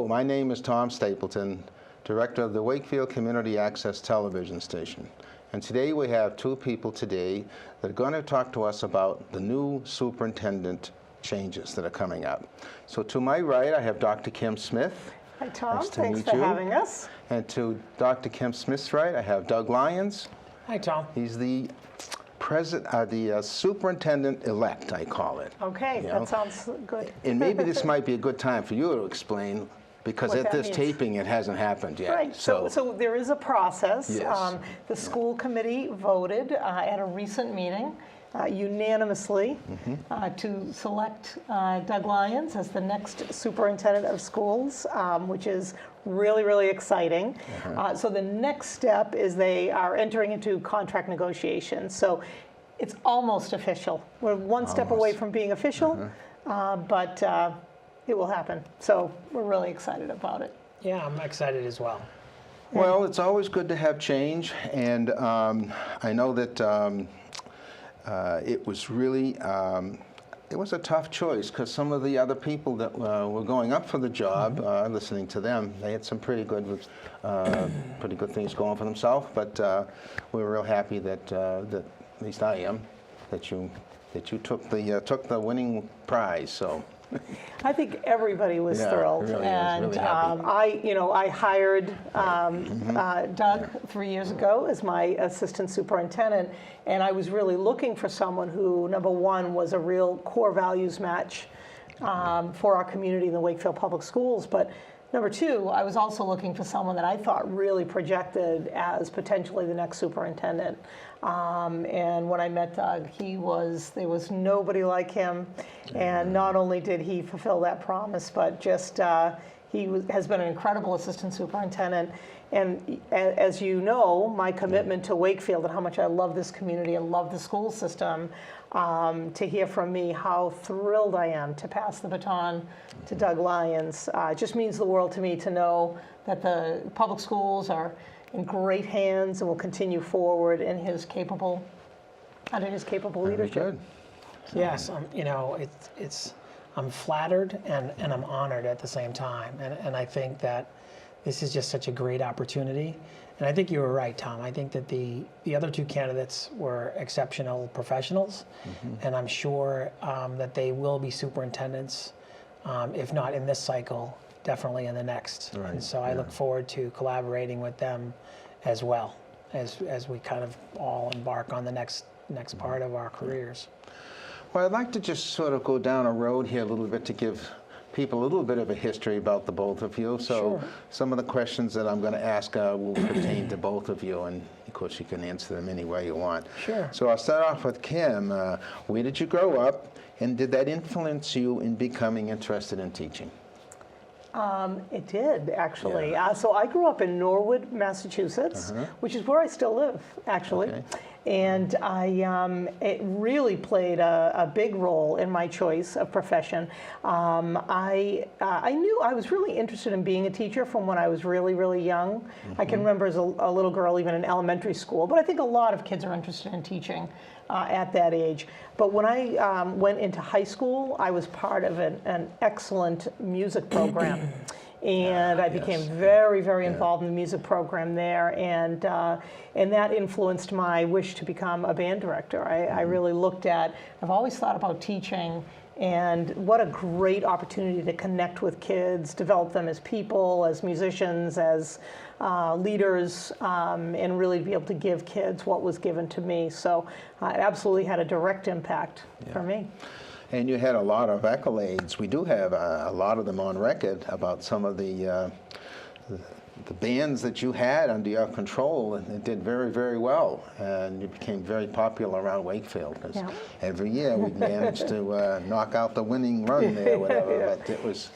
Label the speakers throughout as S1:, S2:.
S1: my name is Tom Stapleton, Director of the Wakefield Community Access Television Station. And today we have two people today that are going to talk to us about the new superintendent changes that are coming up. So to my right, I have Dr. Kim Smith.
S2: Hi, Tom.
S1: Nice to
S2: Thanks
S1: meet
S2: for
S1: you.
S2: having us.
S1: And to Dr. Kim Smith's right, I have Doug Lyons.
S3: Hi, Tom.
S1: He's the superintendent-elect, I call it.
S2: Okay,
S1: You know?
S2: that sounds good.
S1: And maybe this might be a good time for you to explain, because
S2: What
S1: at
S2: that
S1: this
S2: means.
S1: taping, it hasn't happened yet.
S2: Right, so there is a process.
S1: Yes.
S2: The school committee voted at a recent meeting unanimously to select Doug Lyons as the next superintendent of schools, which is really, really exciting. So the next step is they are entering into contract negotiations. So it's almost official. We're one step away from being official, but it will happen. So we're really excited about it.
S3: Yeah, I'm excited as well.
S1: Well, it's always good to have change, and I know that it was really, it was a tough choice, because some of the other people that were going up for the job, listening to them, they had some pretty good things going for themselves, but we were real happy that, at least I am, that you took the winning prize, so.
S2: I think everybody was thrilled,
S1: really
S2: and
S1: really happy.
S2: I hired Doug 3 years ago as my assistant superintendent, and I was really looking for someone who, number one, was a real core values match for our community in the Wakefield Public Schools, but number two, I was also looking for someone that I thought really projected as potentially the next superintendent. And when I met Doug, there was nobody like him. And not only did he fulfill that promise, but just has been an incredible assistant superintendent. And as you know, my commitment to Wakefield and how much I love this community and love the school system, to hear from me how thrilled I am to pass the baton to Doug Lyons just means the world to me to know that the public schools are in great hands and will continue forward in his capable, under his capable leadership.
S1: Very good.
S3: Yes, I'm flattered and I'm honored at the same time, and I think that this is just such a great opportunity. And I think you were right, Tom. I think that the other two candidates were exceptional professionals, and I'm sure that they will be superintendents, if not in this cycle, definitely in the next.
S1: Right.
S3: And so I look forward to collaborating with them as well as we kind of all embark on the next part of our careers.
S1: Well, I'd like to just sort of go down a road here a little bit to give people a little bit of a history about the both of you. So some of the questions that I'm going to ask will pertain to both of you, and of course you can answer them any way you want.
S3: Sure.
S1: So I'll start off with Kim. Where did you grow up, and did that influence you in becoming interested in teaching?
S2: It did, actually. So I grew up in Norwood, Massachusetts, which is where I still live, actually.
S1: Okay.
S2: And it really played a big role in my choice of profession. I knew I was really interested in being a teacher from when I was really, really young. I can remember as a little girl, even in elementary school, but I think a lot of kids are interested in teaching at that age. But when I went into high school, I was part of an excellent music program. And I became very, very involved in the music program there, and that influenced my wish to become a band director. I really looked at, I've always thought about teaching, and what a great opportunity to connect with kids, develop them as people, as musicians, as leaders, and really be able to give kids what was given to me. So it absolutely had a direct impact for me.
S1: And you had a lot of accolades. We do have a lot of them on record about some of the bands that you had under your control, and it did very, very well. And you became very popular around Wakefield, because every year we managed to knock out the winning run there, or whatever. But it was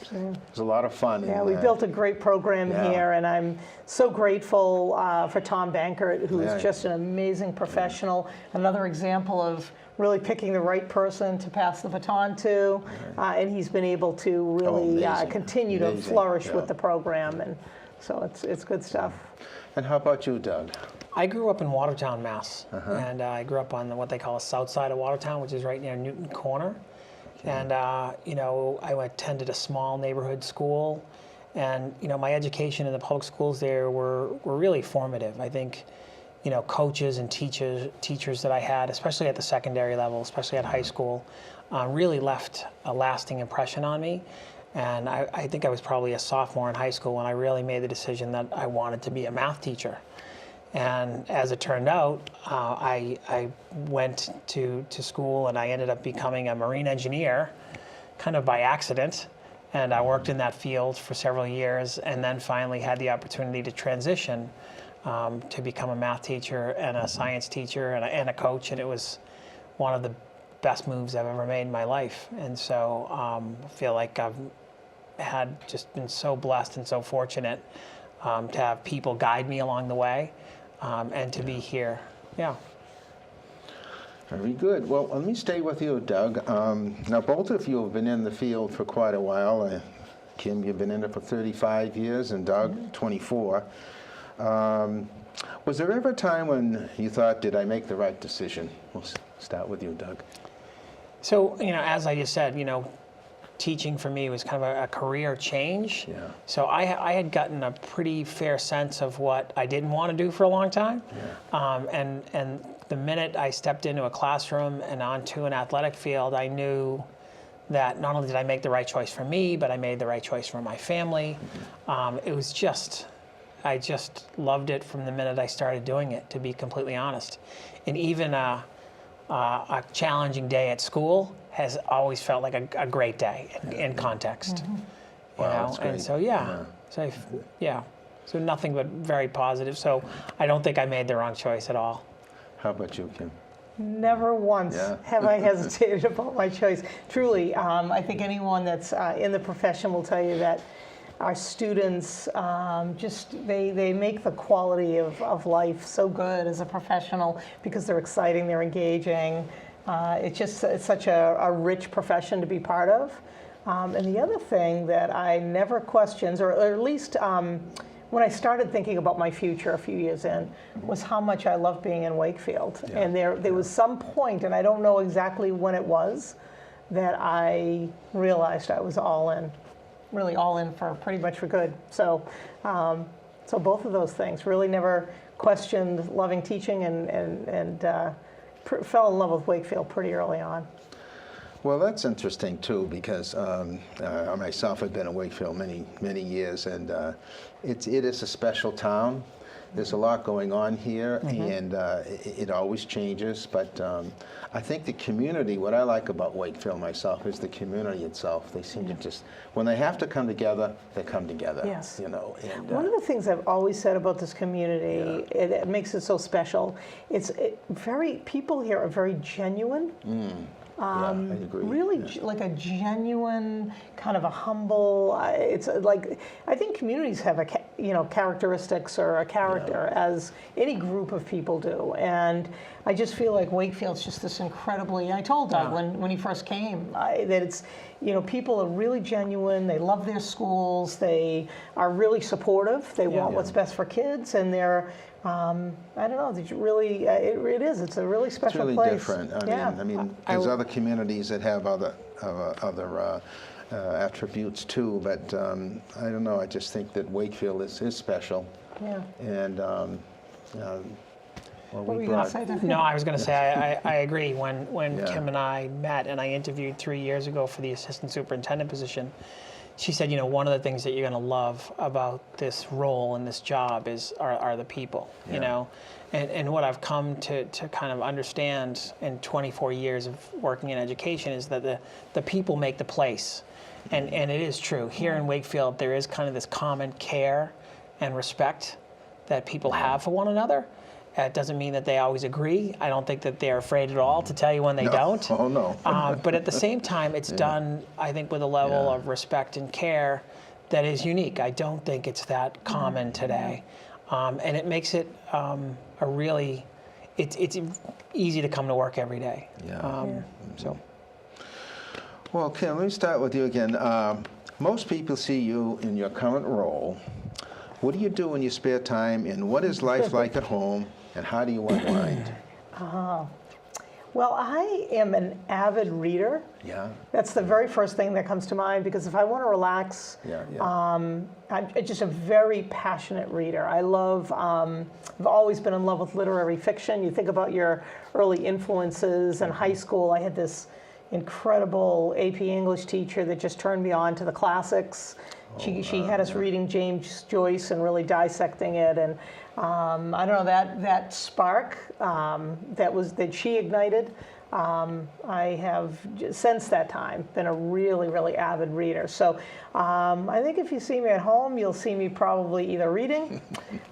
S1: a lot of fun.
S2: Yeah, we built a great program here, and I'm so grateful for Tom Bankert, who is just an amazing professional. Another example of really picking the right person to pass the baton to, and he's been able to really continue to flourish with the program, and so it's good stuff.
S1: And how about you, Doug?
S3: I grew up in Watertown, Mass, and I grew up on what they call the south side of Watertown, which is right near Newton Corner. And you know, I attended a small neighborhood school, And my education in the public schools there were really formative. I think, coaches and teachers that I had, especially at the secondary level, especially at high school, really left a lasting impression on me. And I think I was probably a sophomore in high school when I really made the decision that I wanted to be a math teacher. And as it turned out, I went to school and I ended up becoming a marine engineer, kind of by accident. And I worked in that field for several years, and then finally had the opportunity to transition to become a math teacher and a science teacher and a coach. And it was one of the best moves I've ever made in my life. And so I feel like I've just been so blessed and so fortunate to have people guide me along the way and to be here. Yeah.
S1: Very good. Well, let me stay with you, Doug. Now, both of you have been in the field for quite a while. Kim, you've been in it for 35 years, and Doug, 24. Was there ever a time when you thought, did I make the right decision? We'll start with you, Doug.
S3: So, as I just said, teaching for me was kind of a career change.
S1: Yeah.
S3: So I had gotten a pretty fair sense of what I didn't want to do for a long time. Yeah. And the minute I stepped into a classroom and onto an athletic field, I knew that not only did I make the right choice for me, but I made the right choice for my family. It was I just loved it from the minute I started doing it, to be completely honest. And even a challenging day at school has always felt like a great day in context.
S2: Mm-hmm.
S1: Wow, that's great.
S3: And so so nothing but very positive. So I don't think I made the wrong choice at all.
S1: How about you, Kim?
S2: Never once have I hesitated about my choice. Truly, I think anyone that's in the profession will tell you that our students they make the quality of life so good as a professional because they're exciting, they're engaging. It's such a rich profession to be part of. And the other thing that I never questioned, or at least when I started thinking about my future a few years in, was how much I loved being in Wakefield. Yeah. And there was some point, and I don't know exactly when it was, that I realized I was all in, really all in for pretty much for good. So both of those things, really never questioned loving teaching and fell in love with Wakefield pretty early on.
S1: Well, that's interesting too, because I myself have been in Wakefield many years, and it is a special town. There's a lot going on here, and it always changes. But I think the community, what I like about Wakefield myself, is the community itself. They seem to just, when they have to come together, they come together.
S2: Yes.
S1: And,
S2: one of the things I've always said about this community, it makes it so special. People here are very genuine.
S1: I agree.
S2: Really, like a genuine, kind of a humble. It's like I think communities have characteristics or a character as any group of people do, and I just feel like Wakefield's just this incredibly. I told Doug when he first came that it's people are really genuine. They love their schools. They are really supportive. They want what's best for kids, and they're. I don't know. Did you really? It is. It's a really special
S1: it's really
S2: place.
S1: Different. I mean, there's other communities that have other attributes too, but I don't know. I just think that Wakefield is special.
S2: Yeah.
S1: And
S2: what were you going to say?
S3: No, I was going to say I agree. When Kim and I met, and I interviewed 3 years ago for the assistant superintendent position. She said, one of the things that you're going to love about this role and this job are the people, and what I've come to kind of understand in 24 years of working in education is that the people make the place, and it is true. Here in Wakefield, there is kind of this common care and respect that people have for one another. It doesn't mean that they always agree. I don't think that they're afraid at all to tell you when they don't.
S1: Oh, no.
S3: But at the same time, it's done, I think, with a level of respect and care that is unique. I don't think it's that common today. And it makes it it's easy to come to work every day. So.
S1: Well, Kim, let me start with you again. Most people see you in your current role. What do you do in your spare time, and what is life like at home, and how do you unwind?
S2: Well, I am an avid reader.
S1: Yeah.
S2: That's the very first thing that comes to mind, because if I want to relax,
S1: Yeah.
S2: I'm just a very passionate reader. I love, I've always been in love with literary fiction. You think about your early influences in high school. I had this incredible AP English teacher that just turned me on to the classics. She had us reading James Joyce and really dissecting it, and I don't know, that spark that she ignited. I have since that time been a really, really avid reader. So I think if you see me at home, you'll see me probably either reading.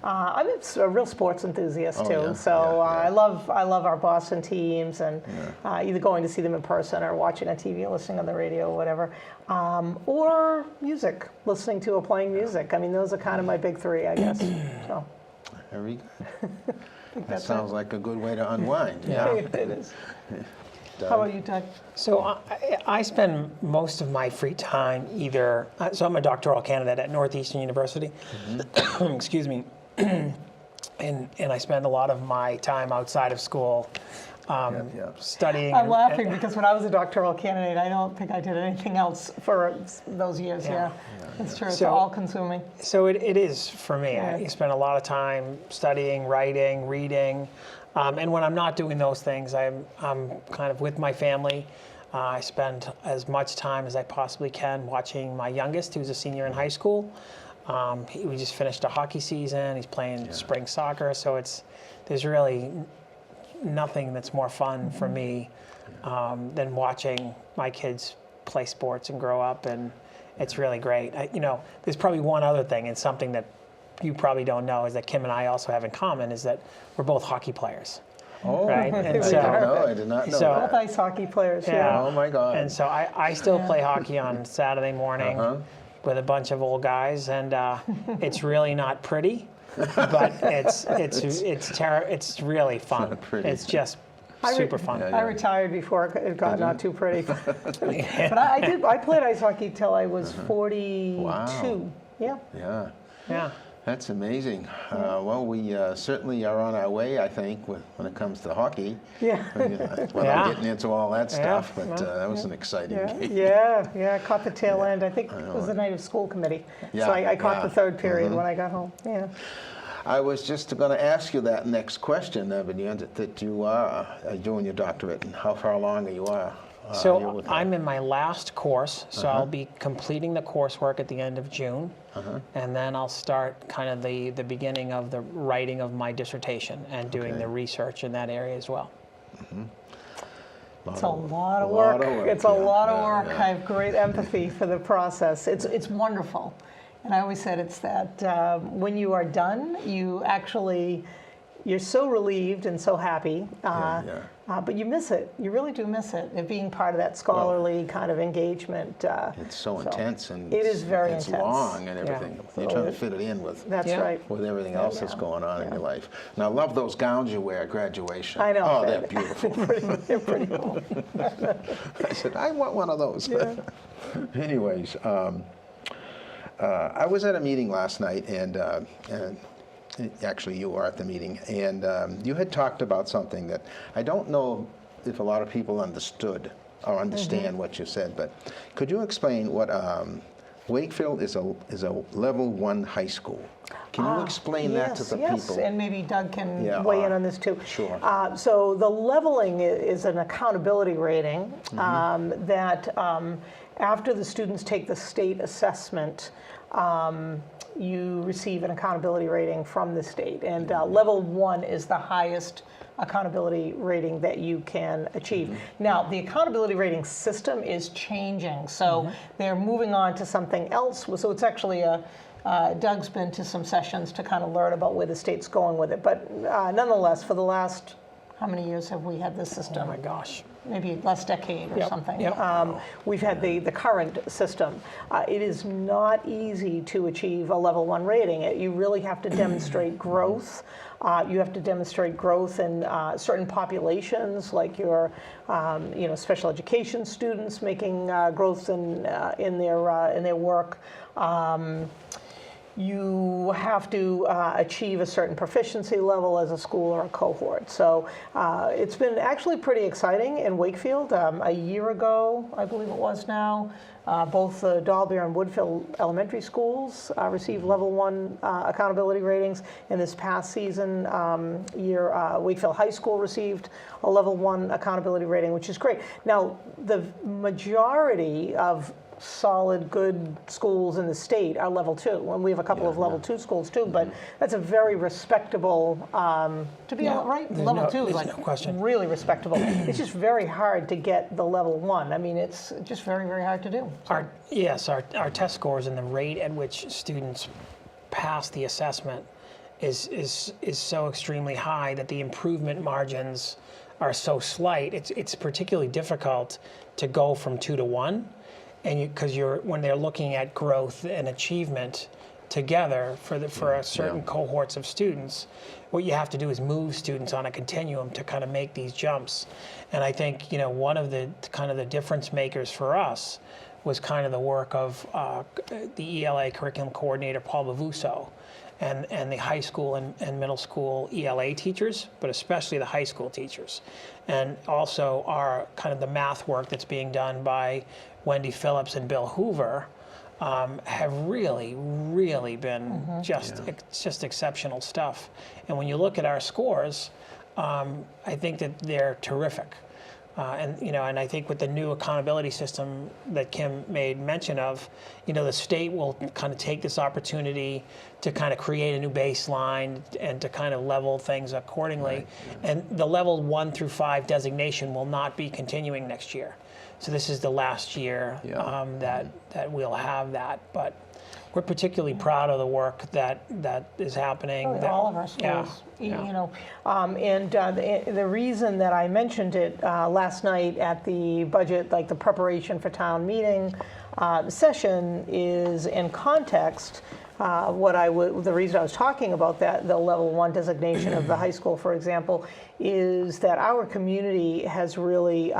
S2: I'm a real sports enthusiast too.
S1: Yeah,
S2: So
S1: yeah.
S2: I love our Boston teams, and either going to see them in person or watching on TV or listening on the radio or whatever. Or music, listening to or playing music. I mean, those are kind of my big three, I guess. So.
S1: Very good. That sounds like a good way to unwind.
S3: Yeah.
S2: It is.
S1: Doug?
S2: How about you, Doug?
S3: So I spend most of my free time either, so I'm a doctoral candidate at Northeastern University, excuse me, and I spend a lot of my time outside of school studying.
S2: I'm laughing because when I was a doctoral candidate, I don't think I did anything else for those years. Yeah, it's true. It's
S3: So-
S2: all-consuming.
S3: So it is for me.
S2: Yeah.
S3: I spend a lot of time studying, writing, reading, and when I'm not doing those things, I'm kind of with my family. I spend as much time as I possibly can watching my youngest, who's a senior in high school. We just finished a hockey season. He's playing spring soccer, so there's really nothing that's more fun for me than watching my kids play sports and grow up, and it's really great. There's probably one other thing, and something that you probably don't know is that Kim and I also have in common is that we're both hockey players.
S1: Oh,
S3: Right, and
S1: I did
S3: so-
S1: not know. I did not know
S3: so-
S2: Both
S1: that.
S2: ice hockey players.
S3: Yeah.
S1: Oh my God.
S3: And so I still play hockey on Saturday morning with a bunch of old guys, and it's really not pretty, but it's really fun.
S1: not pretty.
S3: It's just
S2: I
S3: super fun.
S1: Yeah,
S2: I retired before it got not too pretty. But I played ice hockey till I was 42.
S1: Wow.
S2: Yeah.
S1: Yeah.
S3: Yeah.
S1: That's amazing. Well, we certainly are on our way, I think, when it comes to hockey.
S2: Yeah.
S1: Without
S3: Yeah.
S1: getting into all that stuff, but
S3: Yeah.
S1: that was an exciting game.
S2: Yeah. I caught the tail end. I think it was the night of school committee.
S1: Yeah,
S2: So I caught
S1: yeah.
S2: the third period when I got home. Yeah.
S1: I was just going to ask you that next question, Benjamin, that you are doing your doctorate, and how far along you are. you're
S3: So
S1: with
S3: I'm in my last course, so I'll be completing the coursework at the end of June, and then I'll start kind of the beginning of the writing of my dissertation and doing the research in that area as well.
S2: It's a lot of work. It's a
S1: yeah,
S2: lot of
S1: yeah,
S2: work.
S1: yeah.
S2: I have great empathy for the process. It's wonderful. And I always said it's that when you are done, you're so relieved and so happy, but you miss it. You really do miss it, and being part of that scholarly kind of engagement.
S1: It's so intense, and
S2: it is very
S1: it's
S2: intense.
S1: long and everything. You're trying to fit it in with
S2: That's
S3: Yeah.
S2: right.
S1: everything else that's going on in your life. And I love those gowns you wear at graduation.
S2: I know.
S1: Oh, they're beautiful.
S2: They're pretty cool.
S1: I said, I want one of those. Anyways, I was at a meeting last night, and actually you were at the meeting, and you had talked about something that I don't know if a lot of people understood or understand what you said, but could you explain what Wakefield is a level 1 high school? Can you explain that to the
S2: yes,
S1: people?
S2: and maybe Doug can
S1: Yeah,
S2: weigh in on this too.
S1: sure.
S2: So the leveling is an accountability rating that after the students take the state assessment, you receive an accountability rating from the state. And level 1 is the highest accountability rating that you can achieve. Now, the accountability rating system is changing. So they're moving on to something else. So it's actually Doug's been to some sessions to kind of learn about where the state's going with it. But nonetheless, for the last, how many years have we had this system?
S3: Oh my gosh.
S2: Maybe last decade or
S3: Yep,
S2: something.
S3: yep.
S2: We've had the current system. It is not easy to achieve a level 1 rating. You really have to demonstrate growth. You have to demonstrate growth in certain populations, like your special education students making growth in their work. you have to achieve a certain proficiency level as a school or a cohort. So it's been actually pretty exciting in Wakefield. A year ago, I believe it was now, both the Dahlberg and Woodfield elementary schools received level 1 accountability ratings. In this past season Wakefield High School received a level 1 accountability rating, which is great. Now, the majority of solid, good schools in the state are level 2, and we have a couple of level 2 schools too. But that's a very respectable. To be right, level 2 is like
S3: no question.
S2: Really respectable. It's just very hard to get the level 1. I mean, it's just very, very hard to do. So.
S3: Our test scores and the rate at which students pass the assessment is so extremely high that the improvement margins are so slight. It's particularly difficult to go from 2 to 1. And because when they're looking at growth and achievement together for a certain cohorts of students, what you have to do is move students on a continuum to kind of make these jumps. And I think one of the kind of the difference makers for us was kind of the work of the ELA curriculum coordinator Paul Bavuso and the high school and middle school ELA teachers, but especially the high school teachers, and also our kind of the math work that's being done by Wendy Phillips and Bill Hoover have really been just exceptional stuff. And when you look at our scores, I think that they're terrific. And I think with the new accountability system that Kim made mention of, the state will kind of take this opportunity to kind of create a new baseline and to kind of level things accordingly. Right. And the level 1 through 5 designation will not be continuing next year. So this is the last year that we'll have that. But we're particularly proud of the work that is happening.
S2: All of our schools, and the reason that I mentioned it last night at the budget, like the preparation for town meeting session, is in context. The reason I was talking about that, the level 1 designation of the high school, for example, is that our community has really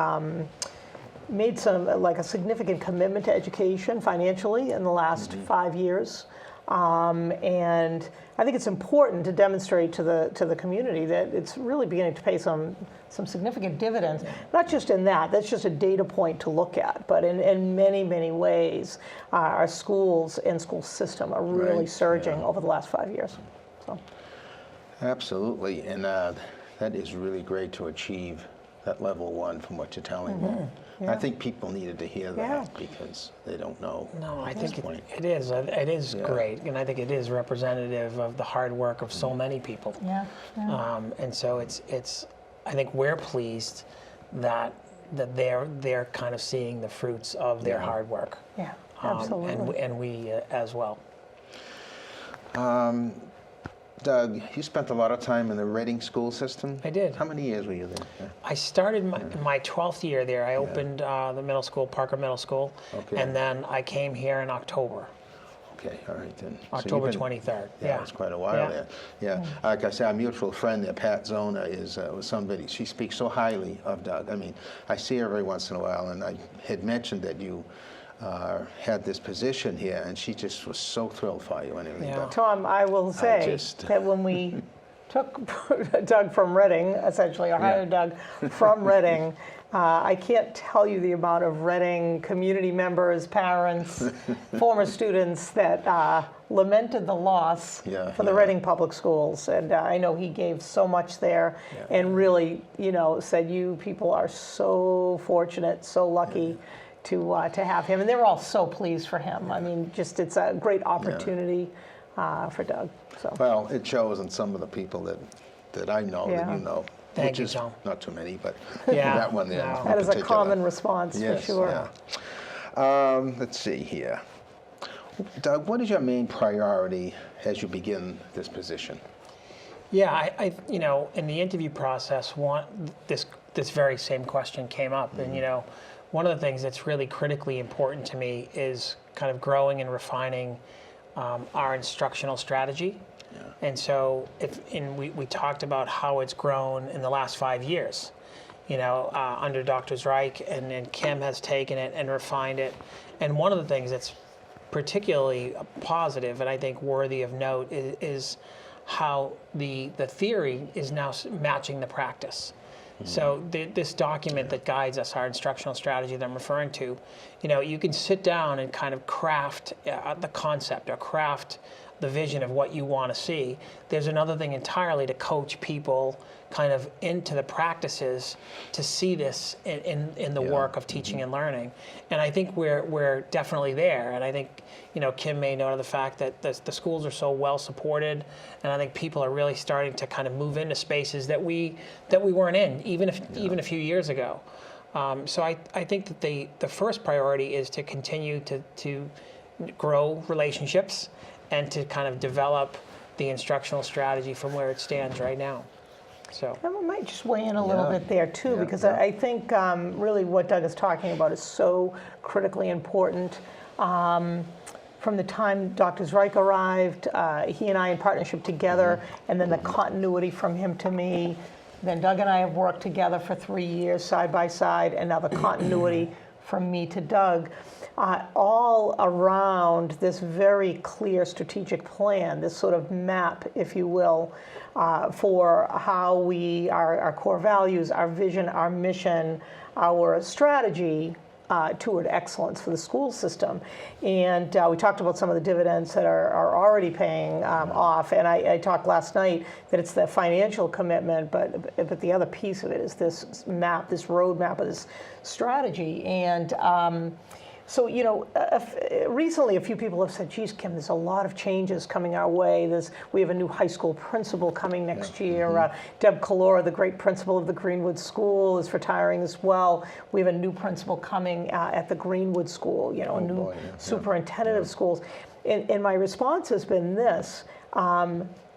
S2: made a significant commitment to education financially in the last 5 years, and I think it's important to demonstrate to the community that it's really beginning to pay some significant dividends. Not just in that's just a data point to look at, but in many ways, our schools and school system are really surging over the last 5 years. So.
S1: Absolutely, and that is really great to achieve that level 1 from what you're telling me. I think people needed to hear that because they don't know.
S3: No, I think it is. It is great, and I think it is representative of the hard work of so many people. And so it's. I think we're pleased that they're kind of seeing the fruits of their hard work.
S2: Yeah, absolutely.
S3: And we as well.
S1: Doug, you spent a lot of time in the Reading school system.
S3: I did.
S1: How many years were you there? Yeah.
S3: I started my 12th year there. I opened the middle school, Parker Middle School, and then I came here in October.
S1: Okay, all right then.
S3: October 23rd.
S1: Yeah, it's quite a while there. Yeah, like I said, our mutual friend there, Pat Zona, was somebody. She speaks so highly of Doug. I mean, I see her every once in a while, and I had mentioned that you had this position here, and she just was so thrilled for you and everything.
S2: Yeah. Tom, I will say that when we took Doug from Reading, essentially, or hired Doug from Reading, I can't tell you the amount of Reading community members, parents, former students that lamented the loss for the Reading Public Schools. And I know he gave so much there and really, said you people are so fortunate, so lucky to have him. And they were all so pleased for him. I mean, just it's a great opportunity for Doug. So.
S1: Well, it shows in some of the people that I know that you know.
S3: Thank you,
S1: which is
S3: Tom.
S1: Not too many, but that one there.
S3: No.
S2: That is a common response for sure.
S1: Yeah. Let's see here. Doug, what is your main priority as you begin this position?
S3: Yeah, I in the interview process, this very same question came up, and one of the things that's really critically important to me is kind of growing and refining our instructional strategy. And so, we talked about how it's grown in the last 5 years, under Dr. Reich, and Kim has taken it and refined it. And one of the things that's particularly positive and I think worthy of note is how the theory is now matching the practice. So this document that guides us, our instructional strategy that I'm referring to, you can sit down and kind of craft the concept or craft the vision of what you want to see. There's another thing entirely to coach people kind of into the practices to see this in the work of teaching and learning. And I think we're definitely there. And I think, Kim may note the fact that the schools are so well supported, and I think people are really starting to kind of move into spaces that we weren't in, even a few years ago. So I think that the first priority is to continue to grow relationships and to kind of develop the instructional strategy from where it stands right now. So
S2: I might just weigh in a little bit there too, because
S1: yeah.
S2: I think really what Doug is talking about is so critically important. From the time Dr. Zreich arrived, he and I in partnership together, and then the continuity from him to me. Then Doug and I have worked together for 3 years side by side, and now the continuity from me to Doug. All around this very clear strategic plan, this sort of map, if you will, for how our core values, our vision, our mission, our strategy toward excellence for the school system. And we talked about some of the dividends that are already paying off. And I talked last night that it's the financial commitment, but the other piece of it is this map, this roadmap of this strategy. And so, recently a few people have said, geez, Kim, there's a lot of changes coming our way. We have a new high school principal coming next year. Deb Kalora, the great principal of the Greenwood School, is retiring as well. We have a new principal coming at the Greenwood School, a new superintendent of schools. And my response has been this.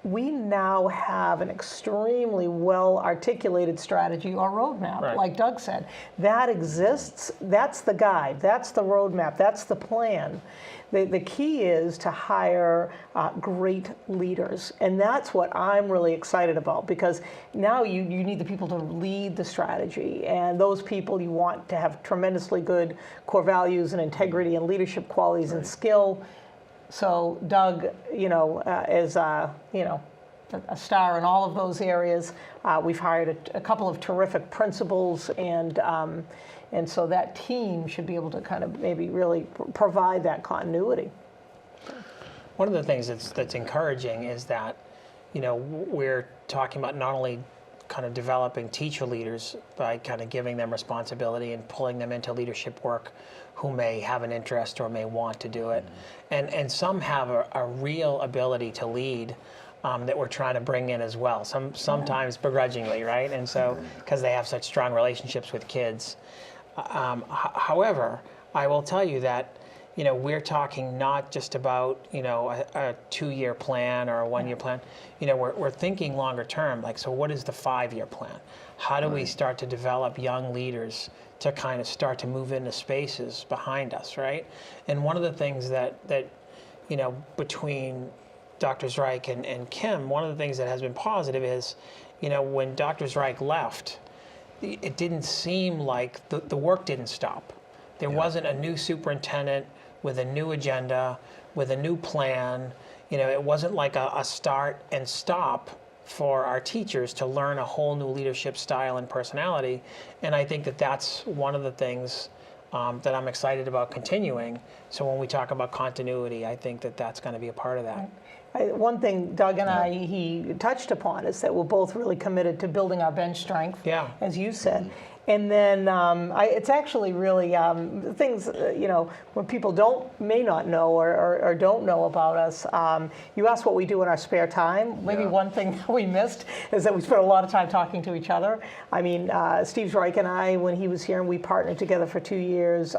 S2: We now have an extremely well-articulated strategy or roadmap, like Doug said. That exists. That's the guide. That's the roadmap. That's the plan. The key is to hire great leaders. And that's what I'm really excited about, because now you need the people to lead the strategy. And those people you want to have tremendously good core values and integrity and leadership qualities and skill. So Doug, is a star in all of those areas. We've hired a couple of terrific principals, and so that team should be able to kind of maybe really provide that continuity.
S3: one of the things that's encouraging is that, we're talking about not only kind of developing teacher leaders by kind of giving them responsibility and pulling them into leadership work who may have an interest or may want to do it. And some have a real ability to lead that we're trying to bring in as well, sometimes begrudgingly, right? And so, because they have such strong relationships with kids. However, I will tell you that, we're talking not just about, a 2-year plan or a 1-year plan. We're thinking longer term, like, so what is the 5-year plan? How do we start to develop young leaders to kind of start to move into spaces behind us, right? And one of the things that between Dr. Zreich and Kim, one of the things that has been positive is, when Dr. Zreich left, it didn't seem like the work didn't stop. There wasn't a new superintendent with a new agenda, with a new plan. It wasn't like a start and stop for our teachers to learn a whole new leadership style and personality. And I think that that's one of the things that I'm excited about continuing. So when we talk about continuity, I think that that's going to be a part of that.
S2: One thing Doug and he touched upon is that we're both really committed to building our bench strength, as you said. And then it's actually really things, when people may not know or don't know about us. You asked what we do in our spare time. Maybe one thing that we missed is that we spent a lot of time talking to each other. I mean, Steve Zreich and I, when he was here and we partnered together for 2 years,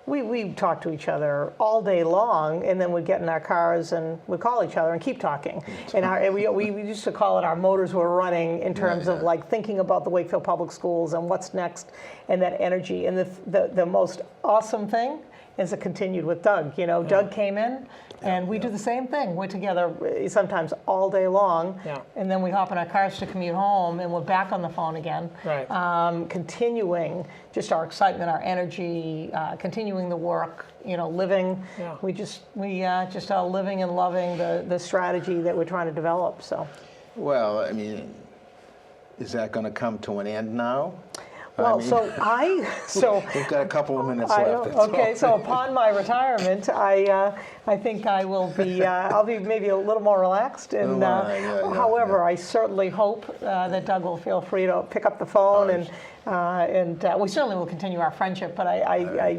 S2: we talked to each other all day long, and then we'd get in our cars and we'd call each other and keep talking. And we used to call it our motors were running in terms of like thinking about the Wakefield Public Schools and what's next and that energy. And the most awesome thing as it continued with Doug. You know, Doug came in, and we do the same thing. We're together sometimes all day long, and then we hop in our cars to commute home, and we're back on the phone again.
S3: Right.
S2: Continuing just our excitement, our energy, continuing the work. You know, living.
S3: Yeah.
S2: We just are living and loving the strategy that we're trying to develop. So.
S1: Well, I mean, is that going to come to an end now?
S2: Well,
S1: I mean, we've got a couple of minutes left. that's
S2: Okay,
S1: all.
S2: so upon my retirement, I think I will be I'll be maybe a little more relaxed. And however, I certainly hope that Doug will feel free to pick up the phone, and we certainly will continue our friendship. But I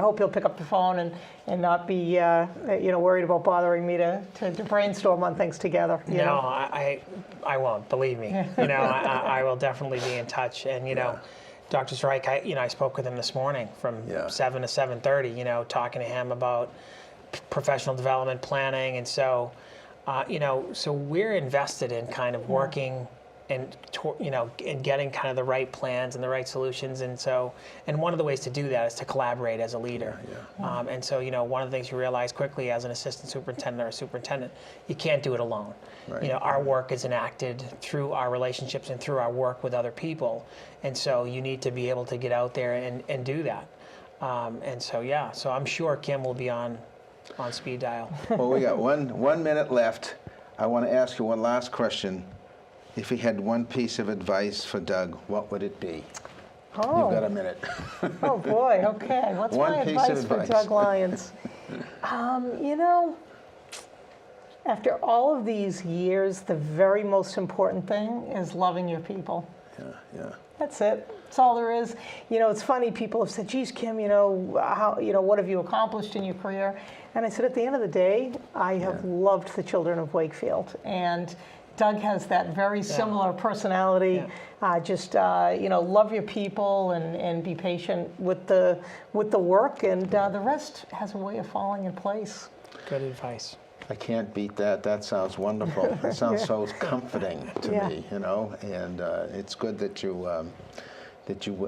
S2: hope he'll pick up the phone and not be worried about bothering me to brainstorm on things together. You know?
S3: I won't. Believe me. You know, I will definitely be in touch. And Dr. Strike, I spoke with him this morning from 7 to 7:30. You know, talking to him about professional development planning, and so so we're invested in kind of working and getting kind of the right plans and the right solutions, and one of the ways to do that is to collaborate as a leader. And so one of the things you realize quickly as an assistant superintendent or a superintendent, you can't do it alone.
S1: Right.
S3: Our work is enacted through our relationships and through our work with other people, and so you need to be able to get out there and do that. So I'm sure Kim will be on speed dial.
S1: Well, we got 1 minute left. I want to ask you one last question. If you had one piece of advice for Doug, what would it be?
S2: Oh.
S1: You've got a minute.
S2: Oh boy. Okay. What's
S1: One
S2: my
S1: piece of
S2: advice for
S1: advice.
S2: Doug Lyons? After all of these years, the very most important thing is loving your people.
S1: Yeah.
S2: That's it. That's all there is. It's funny. People have said, "Geez, Kim, what have you accomplished in your career?" And I said, at the end of the day, I have loved the children of Wakefield, and Doug has that very similar personality. Love your people and be patient with the work, and the rest has a way of falling in place.
S3: Good advice.
S1: I can't beat that. That sounds wonderful. It sounds so comforting to me, and it's good that you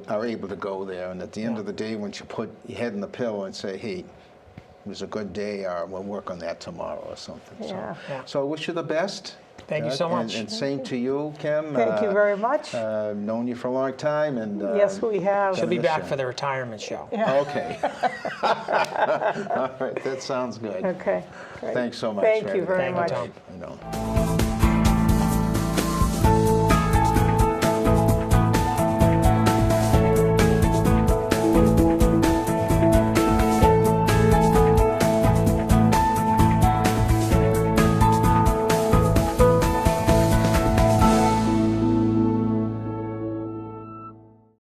S1: are able to go there. And at the end of the day, once you put your head in the pillow and say, hey, it was a good day, or we'll work on that tomorrow or something. So I wish you the best.
S3: Thank you so much.
S1: And same to you, Kim.
S2: Thank you very much.
S1: Known you for a long time, and
S2: yes, we have.
S3: She'll be back for the retirement show.
S1: Okay. All right, that sounds good.
S2: Okay. Great.
S1: Thanks so much.
S2: Thank you very much.
S3: Thank you, Tom.